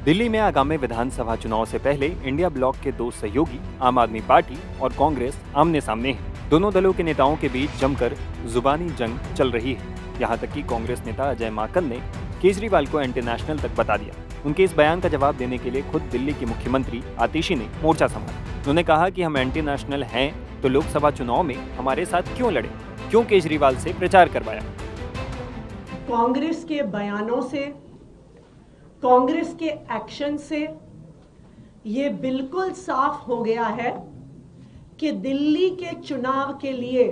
दिल्ली में आगामी विधानसभा चुनाव से पहले इंडिया ब्लॉक के दो सहयोगी आम आदमी पार्टी और कांग्रेस आमने सामने हैं। दोनों दलों के नेताओं के बीच जमकर जुबानी जंग चल रही है। यहां तक कि कांग्रेस नेता अजय माकन ने केजरीवाल को एंटी नेशनल तक बता दिया। उनके इस बयान का जवाब देने के लिए खुद दिल्ली की मुख्यमंत्री आतिशी ने मोर्चा संभाला। उन्होंने कहा कि हम एंटी नेशनल हैं तो लोकसभा चुनाव में हमारे साथ क्यों लड़े, क्यों केजरीवाल से प्रचार करवाया। कांग्रेस के बयानों से, कांग्रेस के एक्शन से ये बिल्कुल साफ हो गया है कि दिल्ली के चुनाव के लिए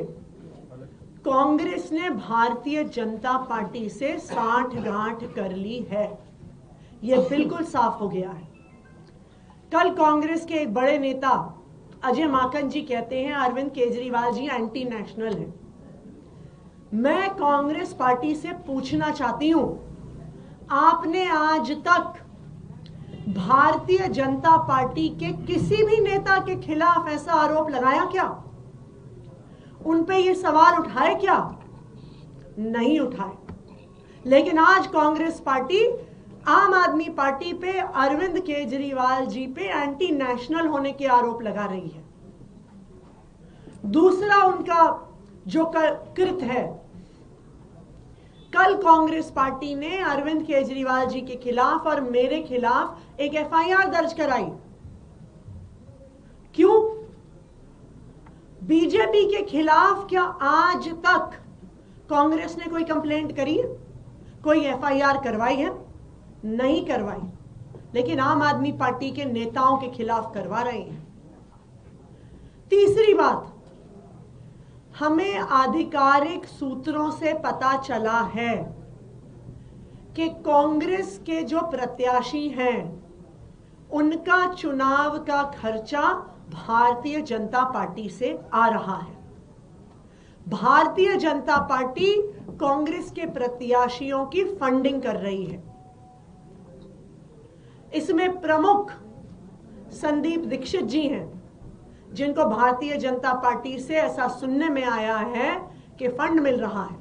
कांग्रेस ने भारतीय जनता पार्टी से साठगांठ कर ली है। ये बिल्कुल साफ हो गया है। कल कांग्रेस के एक बड़े नेता अजय माकन जी कहते हैं अरविंद केजरीवाल जी एंटी नेशनल हैं। मैं कांग्रेस पार्टी से पूछना चाहती हूं, आपने आज तक भारतीय जनता पार्टी के किसी भी नेता के खिलाफ ऐसा आरोप लगाया क्या? उन पे ये सवाल उठाए क्या? नहीं उठाए। लेकिन आज कांग्रेस पार्टी आम आदमी पार्टी पे, अरविंद केजरीवाल जी पे एंटी नेशनल होने के आरोप लगा रही है। दूसरा उनका जो कृत है, कल कांग्रेस पार्टी ने अरविंद केजरीवाल जी के खिलाफ और मेरे खिलाफ एक एफआईआर दर्ज कराई। क्यों? बीजेपी के खिलाफ क्या आज तक कांग्रेस ने कोई कंप्लेंट करी है, कोई एफआईआर करवाई है? नहीं करवाई। लेकिन आम आदमी पार्टी के नेताओं के खिलाफ करवा रहे हैं। तीसरी बात, हमें आधिकारिक सूत्रों से पता चला है कि कांग्रेस के जो प्रत्याशी हैं उनका चुनाव का खर्चा भारतीय जनता पार्टी से आ रहा है। भारतीय जनता पार्टी कांग्रेस के प्रत्याशियों की फंडिंग कर रही है। इसमें प्रमुख संदीप दीक्षित जी हैं, जिनको भारतीय जनता पार्टी से ऐसा सुनने में आया है कि फंड मिल रहा है।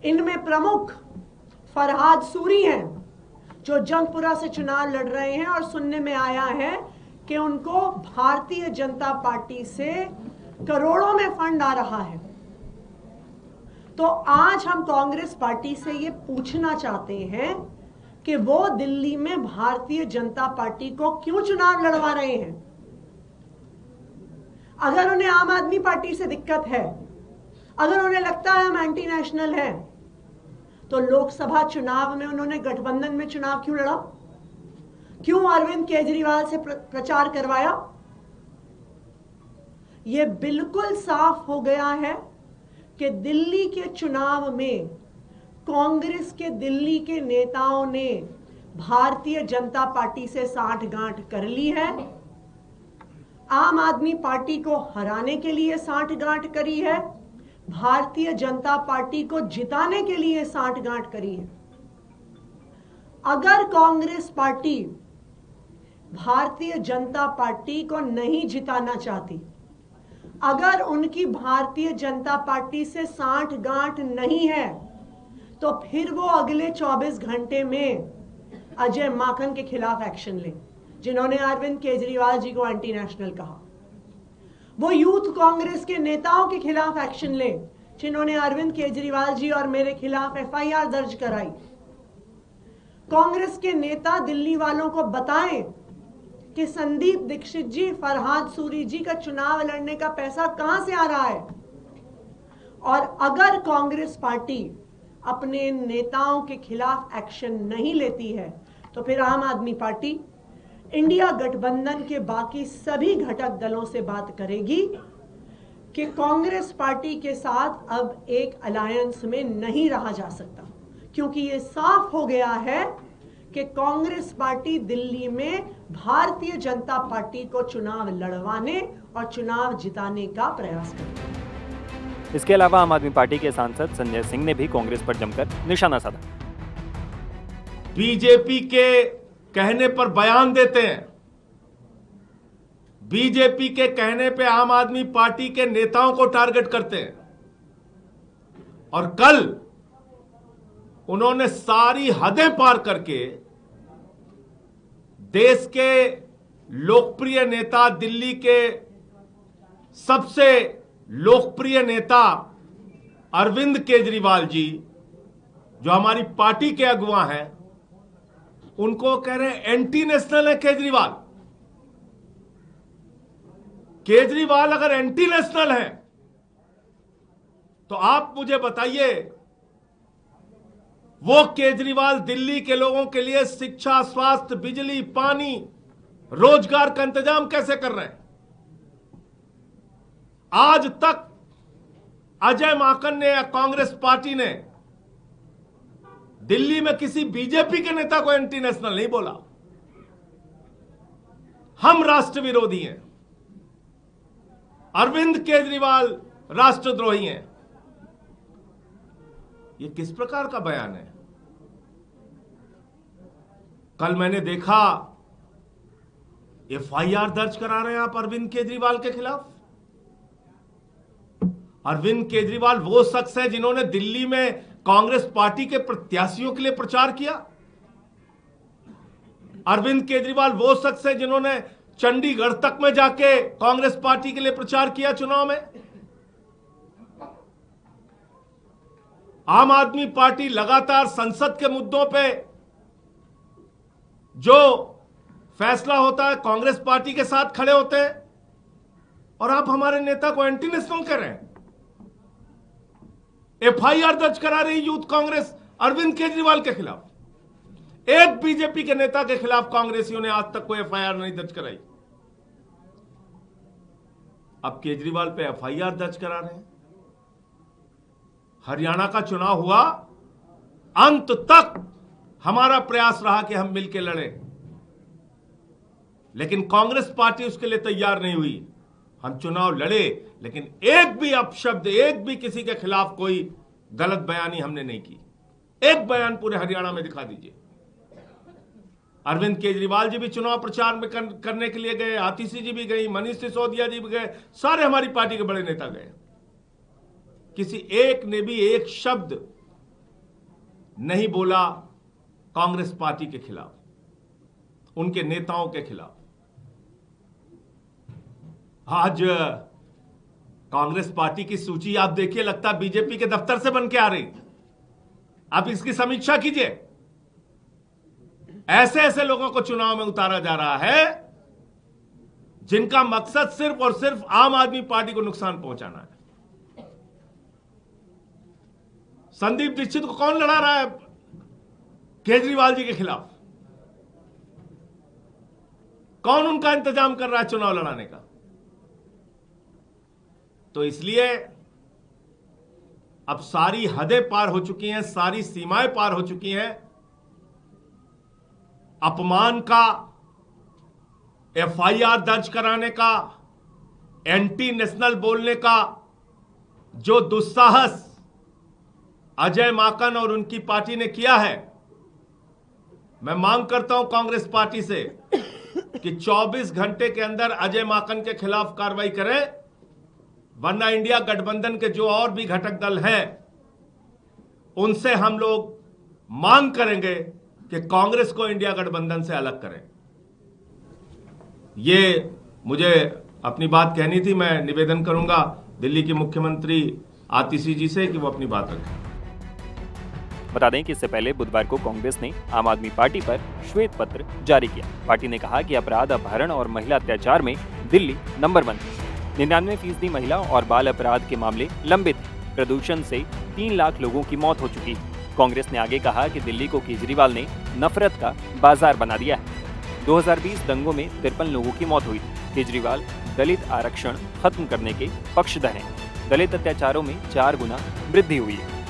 इनमें प्रमुख फरहाद सूरी हैं, जो जंगपुरा से चुनाव लड़ रहे हैं और सुनने में आया है कि उनको भारतीय जनता पार्टी से करोड़ों में फंड आ रहा है। तो आज हम कांग्रेस पार्टी से ये पूछना चाहते हैं कि वो दिल्ली में भारतीय जनता पार्टी को क्यों चुनाव लड़वा रहे हैं। अगर उन्हें आम आदमी पार्टी से दिक्कत है, अगर उन्हें लगता है हम एंटी नेशनल हैं, तो लोकसभा चुनाव में उन्होंने गठबंधन में चुनाव क्यों लड़ा? क्यों अरविंद केजरीवाल से प्रचार करवाया? यह बिल्कुल साफ हो गया है कि दिल्ली के चुनाव में कांग्रेस के दिल्ली के नेताओं ने भारतीय जनता पार्टी से साठगांठ कर ली है। आम आदमी पार्टी को हराने के लिए साठगांठ करी है, भारतीय जनता पार्टी को जिताने के लिए साठगांठ करी है। अगर कांग्रेस पार्टी भारतीय जनता पार्टी को नहीं जिताना चाहती, अगर उनकी भारतीय जनता पार्टी से साठगांठ नहीं है, तो फिर वो अगले 24 घंटे में अजय माकन के खिलाफ एक्शन लें, जिन्होंने अरविंद केजरीवाल जी को एंटी नेशनल कहा। वो यूथ कांग्रेस के नेताओं के खिलाफ एक्शन लें, जिन्होंने अरविंद केजरीवाल जी और मेरे खिलाफ एफआईआर दर्ज कराई। कांग्रेस के नेता दिल्ली वालों को बताएं कि संदीप दीक्षित जी, फरहाद सूरी जी का चुनाव लड़ने का पैसा कहां से आ रहा है। और अगर कांग्रेस पार्टी अपने नेताओं के खिलाफ एक्शन नहीं लेती है, तो फिर आम आदमी पार्टी इंडिया गठबंधन के बाकी सभी घटक दलों से बात करेगी कि कांग्रेस पार्टी के साथ अब एक अलायंस में नहीं रहा जा सकता, क्योंकि ये साफ हो गया है कि कांग्रेस पार्टी दिल्ली में भारतीय जनता पार्टी को चुनाव लड़वाने और चुनाव जिताने का प्रयास करती है। इसके अलावा आम आदमी पार्टी के सांसद संजय सिंह ने भी कांग्रेस पर जमकर निशाना साधा। बीजेपी के कहने पर बयान देते हैं, बीजेपी के कहने पे आम आदमी पार्टी के नेताओं को टारगेट करते हैं। और कल उन्होंने सारी हदें पार करके देश के लोकप्रिय नेता, दिल्ली के सबसे लोकप्रिय नेता अरविंद केजरीवाल जी, जो हमारी पार्टी के अगुवा हैं, उनको कह रहे हैं एंटी नेशनल है केजरीवाल। केजरीवाल अगर एंटी नेशनल है तो आप मुझे बताइए, वो केजरीवाल दिल्ली के लोगों के लिए शिक्षा, स्वास्थ्य, बिजली, पानी, रोजगार का इंतजाम कैसे कर रहे हैं? आज तक अजय माकन ने या कांग्रेस पार्टी ने दिल्ली में किसी बीजेपी के नेता को एंटी नेशनल नहीं बोला। हम राष्ट्र विरोधी हैं, अरविंद केजरीवाल राष्ट्रद्रोही हैं। ये किस प्रकार का बयान है? कल मैंने देखा एफआईआर दर्ज करा रहे हैं आप अरविंद केजरीवाल के खिलाफ। अरविंद केजरीवाल वो शख्स है जिन्होंने दिल्ली में कांग्रेस पार्टी के प्रत्याशियों के लिए प्रचार किया। अरविंद केजरीवाल वो शख्स है जिन्होंने चंडीगढ़ तक में जाके कांग्रेस पार्टी के लिए प्रचार किया चुनाव में। आम आदमी पार्टी लगातार संसद के मुद्दों पे जो फैसला होता है कांग्रेस पार्टी के साथ खड़े होते हैं, और आप हमारे नेता को एंटी नेशनल कह रहे हैं। एफआईआर दर्ज करा रही यूथ कांग्रेस अरविंद केजरीवाल के खिलाफ। एक बीजेपी के नेता के खिलाफ कांग्रेसियों ने आज तक कोई एफआईआर नहीं दर्ज कराई। अब केजरीवाल पे एफआईआर दर्ज करा रहे हैं। हरियाणा का चुनाव हुआ, अंत तक हमारा प्रयास रहा कि हम मिलकर लड़ें, लेकिन कांग्रेस पार्टी उसके लिए तैयार नहीं हुई। हम चुनाव लड़े, लेकिन एक भी अपशब्द, एक भी किसी के खिलाफ कोई गलत बयानी हमने नहीं की। एक बयान पूरे हरियाणा में दिखा दीजिए। अरविंद केजरीवाल जी भी चुनाव प्रचार में करने के लिए गए, आतिशी जी भी गई, मनीष सिसोदिया जी भी गए, सारे हमारी पार्टी के बड़े नेता गए। किसी एक ने भी एक शब्द नहीं बोला कांग्रेस पार्टी के खिलाफ, उनके नेताओं के खिलाफ। आज कांग्रेस पार्टी की सूची आप देखिए, लगता है बीजेपी के दफ्तर से बन के आ रही। आप इसकी समीक्षा कीजिए। ऐसे ऐसे लोगों को चुनाव में उतारा जा रहा है जिनका मकसद सिर्फ और सिर्फ आम आदमी पार्टी को नुकसान पहुंचाना है। संदीप दीक्षित को कौन लड़ा रहा है केजरीवाल जी के खिलाफ? कौन उनका इंतजाम कर रहा है चुनाव लड़ाने का? तो इसलिए अब सारी हदें पार हो चुकी हैं, सारी सीमाएं पार हो चुकी हैं। अपमान का, एफआईआर दर्ज कराने का, एंटी नेशनल बोलने का जो दुस्साहस अजय माकन और उनकी पार्टी ने किया है, मैं मांग करता हूं कांग्रेस पार्टी से कि 24 घंटे के अंदर अजय माकन के खिलाफ कार्रवाई करें, वरना इंडिया गठबंधन के जो और भी घटक दल हैं उनसे हम लोग मांग करेंगे कि कांग्रेस को इंडिया गठबंधन से अलग करें। ये मुझे अपनी बात कहनी थी। मैं निवेदन करूंगा दिल्ली की मुख्यमंत्री आतिशी जी से कि वो अपनी बात रखें। बता दें कि इससे पहले बुधवार को कांग्रेस ने आम आदमी पार्टी पर श्वेत पत्र जारी किया। पार्टी ने कहा कि अपराध, अपहरण और महिला अत्याचार में दिल्ली नंबर 1 है। 99% महिला और बाल अपराध के मामले लंबित हैं। प्रदूषण से 3 लाख लोगों की मौत हो चुकी है। कांग्रेस ने आगे कहा कि दिल्ली को केजरीवाल ने नफरत का बाजार बना दिया है। 2020 दंगों में 53 लोगों की मौत हुई थी। केजरीवाल दलित आरक्षण खत्म करने के पक्षधर हैं। दलित अत्याचारों में 4 गुना वृद्धि हुई है।